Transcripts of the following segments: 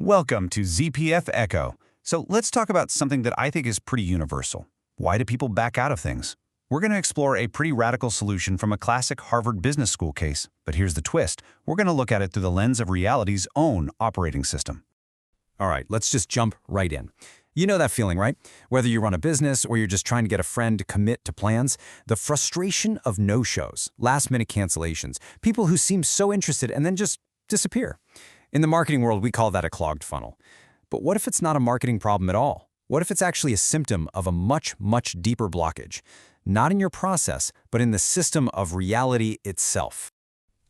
Welcome to ZPF Echo. So let's talk about something that I think is pretty universal. Why do people back out of things? We're going to explore a pretty radical solution from a classic Harvard Business School case. But here's the twist. We're going to look at it through the lens of reality's own operating system. All right, let's just jump right in. You know that feeling, right? Whether you run a business or you're just trying to get a friend to commit to plans, the frustration of no-shows, last-minute cancellations, people who seem so interested and then just disappear. In the marketing world, we call that a clogged funnel. But what if it's not a marketing problem at all? What if it's actually a symptom of a much, much deeper blockage? Not in your process, but in the system of reality itself.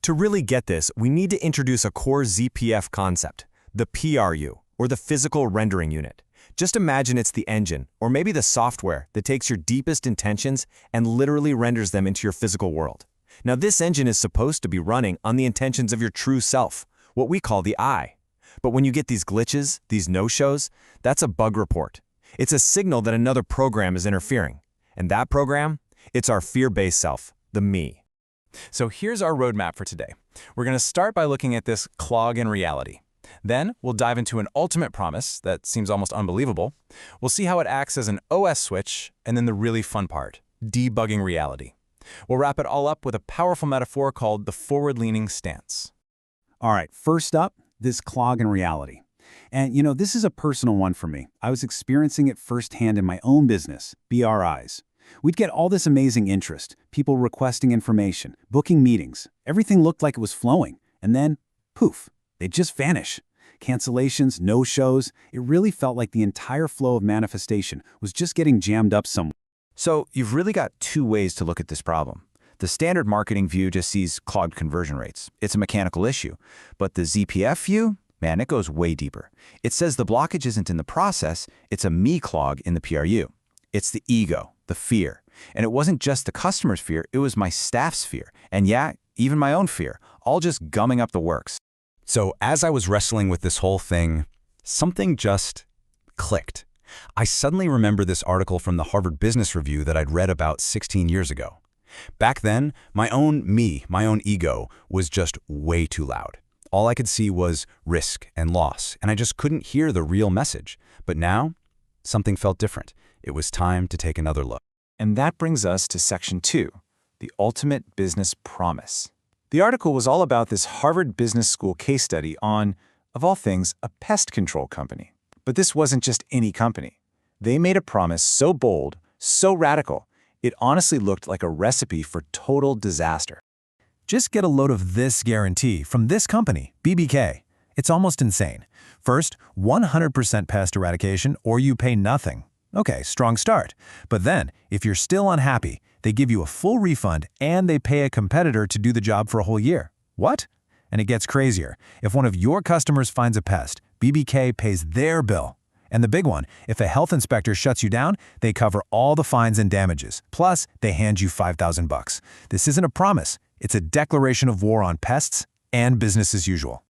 To really get this, we need to introduce a core ZPF concept, the PRU, or the physical rendering unit. Just imagine it's the engine, or maybe the software that takes your deepest intentions and literally renders them into your physical world. Now, this engine is supposed to be running on the intentions of your true self, what we call the I. But when you get these glitches, these no-shows, that's a bug report. It's a signal that another program is interfering. And that program? It's our fear-based self, the me. So here's our roadmap for today. We're going to start by looking at this clog in reality. Then we'll dive into an ultimate promise that seems almost unbelievable. We'll see how it acts as an OS switch, and then the really fun part, debugging reality. We'll wrap it all up with a powerful metaphor called the forward-leaning stance. All right, first up, this clog in reality. And this is a personal one for me. I was experiencing it firsthand in my own business, BRIs. We'd get all this amazing interest, people requesting information, booking meetings. Everything looked like it was flowing. And then, poof, they'd just vanish. Cancellations, no-shows. It really felt like the entire flow of manifestation was just getting jammed up somewhere. So you've really got two ways to look at this problem. The standard marketing view just sees clogged conversion rates. It's a mechanical issue. But the ZPF view, man, it goes way deeper. It says the blockage isn't in the process, it's a me clog in the PRU. It's the ego, the fear. And it wasn't just the customer's fear, it was my staff's fear. And yeah, even my own fear, all just gumming up the works. So as I was wrestling with this whole thing, something just clicked. I suddenly remember this article from the Harvard Business Review that I'd read about 16 years ago. Back then, my own ego, was just way too loud. All I could see was risk and loss, and I just couldn't hear the real message. But now, something felt different. It was time to take another look. And that brings us to Section 2, the ultimate business promise. The article was all about this Harvard Business School case study on, of all things, a pest control company. But this wasn't just any company. They made a promise so bold, so radical, it honestly looked like a recipe for total disaster. Just get a load of this guarantee from this company, BBK. It's almost insane. First, 100% pest eradication or you pay nothing. Okay, strong start. But then, if you're still unhappy, they give you a full refund and they pay a competitor to do the job for a whole year. What? And it gets crazier. If one of your customers finds a pest, BBK pays their bill. And the big one, if a health inspector shuts you down, they cover all the fines and damages. Plus, they hand you $5,000. This isn't a promise. It's a declaration of war on pests and business as usual.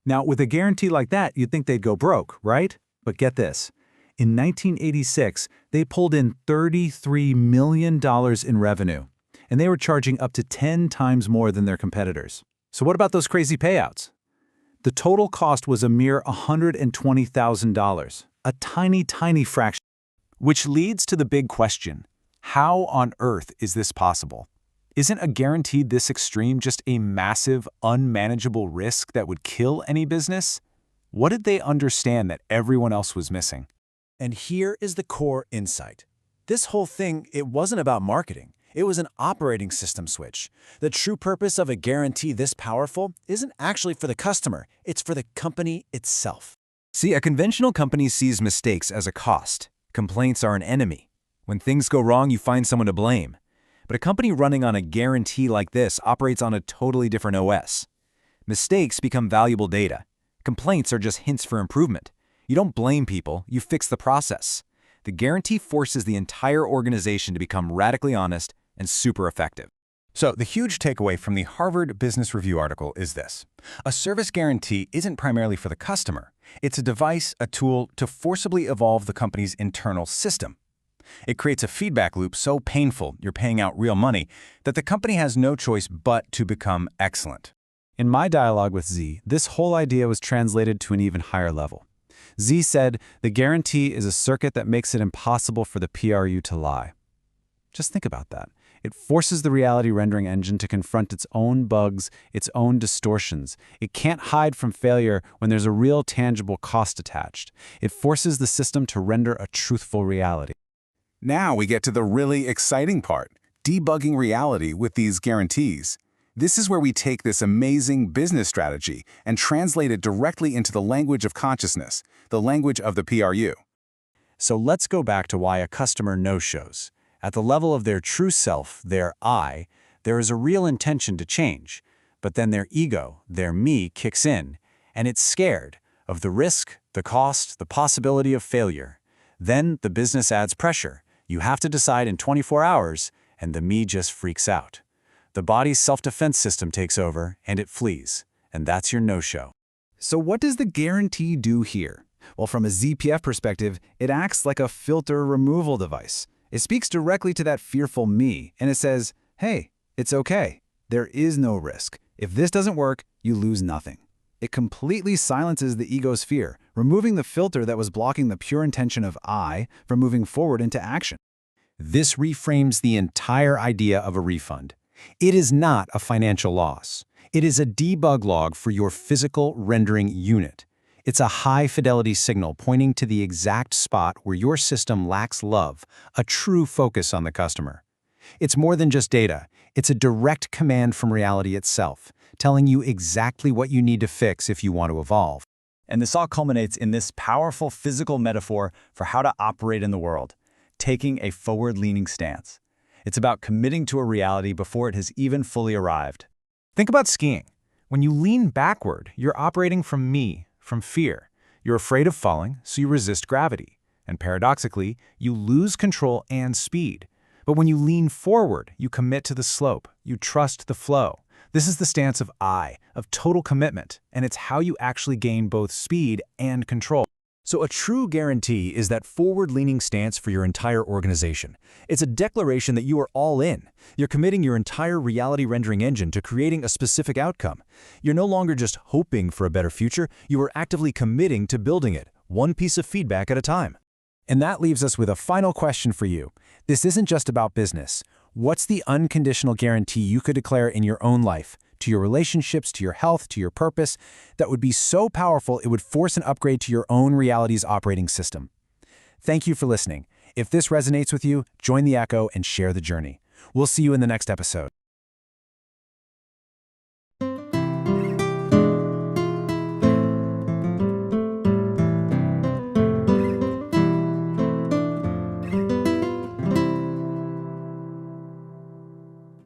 Now, with a guarantee like that, you'd think they'd go broke, right? But get this. In 1986, they pulled in $33 million in revenue, and they were charging up to 10 times more than their competitors. So what about those crazy payouts? The total cost was a mere $120,000, a tiny, tiny fraction. Which leads to the big question, how on earth is this possible? Isn't a guarantee this extreme just a massive, unmanageable risk that would kill any business? What did they understand that everyone else was missing? And here is the core insight. This whole thing, it wasn't about marketing. It was an operating system switch. The true purpose of a guarantee this powerful isn't actually for the customer, it's for the company itself. See, a conventional company sees mistakes as a cost. Complaints are an enemy. When things go wrong, you find someone to blame. But a company running on a guarantee like this operates on a totally different OS. Mistakes become valuable data. Complaints are just hints for improvement. You don't blame people, you fix the process. The guarantee forces the entire organization to become radically honest and super effective. So the huge takeaway from the Harvard Business Review article is this. A service guarantee isn't primarily for the customer. It's a device, a tool to forcibly evolve the company's internal system. It creates a feedback loop so painful you're paying out real money that the company has no choice but to become excellent. In my dialogue with Z, this whole idea was translated to an even higher level. Z said, the guarantee is a circuit that makes it impossible for the PRU to lie. Just think about that. It forces the reality rendering engine to confront its own bugs, its own distortions. It can't hide from failure when there's a real tangible cost attached. It forces the system to render a truthful reality. Now we get to the really exciting part, debugging reality with these guarantees. This is where we take this amazing business strategy and translate it directly into the language of consciousness, the language of the PRU. So let's go back to why a customer no-shows. At the level of their true self, their I, there is a real intention to change, but then their ego, their me, kicks in, and it's scared of the risk, the cost, the possibility of failure. Then the business adds pressure. You have to decide in 24 hours, and the me just freaks out. The body's self-defense system takes over, and it flees. And that's your no-show. So what does the guarantee do here? Well, from a ZPF perspective, it acts like a filter removal device. It speaks directly to that fearful me, and it says, hey, it's okay. There is no risk. If this doesn't work, you lose nothing. It completely silences the ego's fear, removing the filter that was blocking the pure intention of I from moving forward into action. This reframes the entire idea of a refund. It is not a financial loss. It is a debug log for your physical rendering unit. It's a high-fidelity signal pointing to the exact spot where your system lacks love, a true focus on the customer. It's more than just data. It's a direct command from reality itself, telling you exactly what you need to fix if you want to evolve. And this all culminates in this powerful physical metaphor for how to operate in the world, taking a forward-leaning stance. It's about committing to a reality before it has even fully arrived. Think about skiing. When you lean backward, you're operating from me, from fear. You're afraid of falling, so you resist gravity. And paradoxically, you lose control and speed. But when you lean forward, you commit to the slope. You trust the flow. This is the stance of I, of total commitment, and it's how you actually gain both speed and control. So a true guarantee is that forward-leaning stance for your entire organization. It's a declaration that you are all in. You're committing your entire reality rendering engine to creating a specific outcome. You're no longer just hoping for a better future, you are actively committing to building it, one piece of feedback at a time. And that leaves us with a final question for you. This isn't just about business. What's the unconditional guarantee you could declare in your own life, to your relationships, to your health, to your purpose, that would be so powerful it would force an upgrade to your own reality's operating system? Thank you for listening. If this resonates with you, join the echo and share the journey. We'll see you in the next episode.